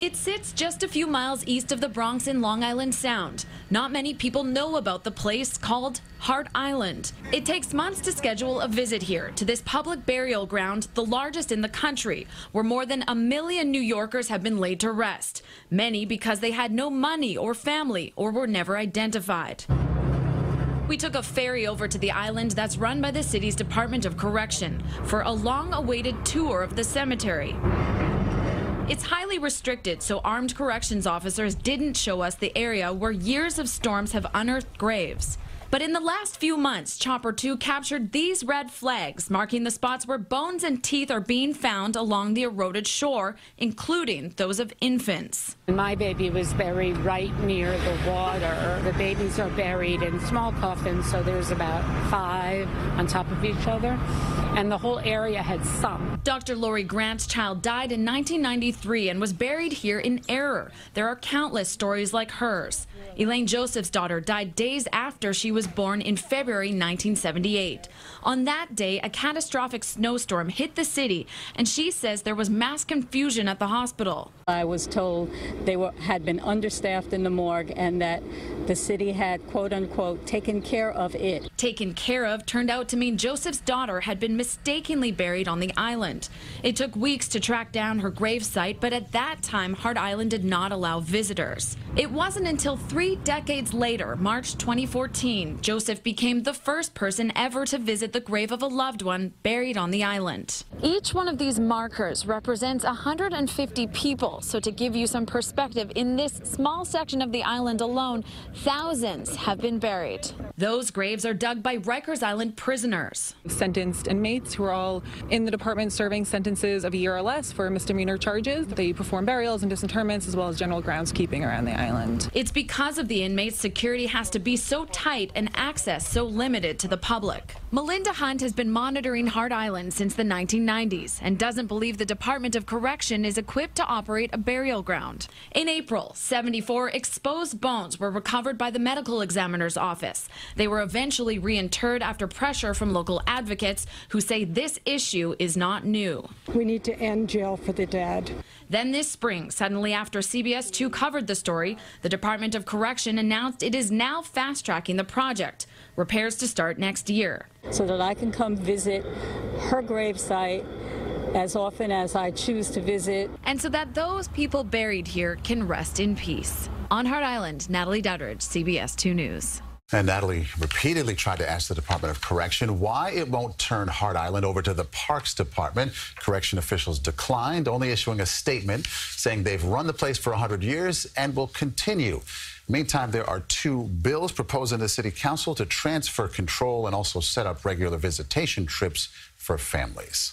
It sits just a few miles east of the Bronx in Long Island Sound. Not many people know about the place called Hart Island. It takes months to schedule a visit here to this public burial ground, the largest in the country, where more than 1 million New Yorkers have been laid to rest. Many because they had no money or family or were never identified. We took a ferry over to the island that's run by the city's Department of Correction for a long-awaited tour of the cemetery. It's highly restricted, so armed corrections officers didn't show us the area where years of storms have unearthed graves. But in the last few months, Chopper 2 captured these red flags, marking the spots where bones and teeth are being found along the eroded shore, including those of infants. My baby was buried right near the water. The babies are buried in small coffins, so there's about 5 on top of each other, and the whole area had sunk. Dr. Lori Grant's child died in 1993 and was buried here in error. There are countless stories like hers. Elaine Joseph's daughter died days after she was born in February 1978. On that day, a catastrophic snowstorm hit the city, and she says there was mass confusion at the hospital. I was told they had been understaffed in the morgue and that the city had, quote unquote, taken care of it. Taken care of turned out to mean Joseph's daughter had been mistakenly buried on the island. It took weeks to track down her gravesite, but at that time, Hart Island did not allow visitors. It wasn't until 3 decades later, March 2014, Joseph became the first person ever to visit the grave of a loved one buried on the island. Each one of these markers represents 150 people. So to give you some perspective, in this small section of the island alone, thousands have been buried. Those graves are dug by Rikers Island prisoners. Sentenced inmates who are all in the department serving sentences of a year or less for misdemeanor charges. They perform burials and disinterments as well as general groundskeeping around the island. It's because of the inmates, security has to be so tight and access so limited to the public. Melinda Hunt has been monitoring Hart Island since the 1990s and doesn't believe the Department of Correction is equipped to operate a burial ground. In April, 74 exposed bones were recovered by the medical examiner's office. They were eventually reinterred after pressure from local advocates who say this issue is not new. We need to end jail for the dead. Then this spring, suddenly after CBS 2 covered the story, the Department of Correction announced it is now fast-tracking the project. Repairs to start next year. So that I can come visit her gravesite as often as I choose to visit. And so that those people buried here can rest in peace. On Hart Island, Natalie Duddridge, CBS 2 News. And Natalie repeatedly tried to ask the Department of Correction why it won't turn Hart Island over to the Parks Department. Correction officials declined, only issuing a statement saying they've run the place for 100 years and will continue. Meantime, there are 2 bills proposed in the City Council to transfer control and also set up regular visitation trips for families.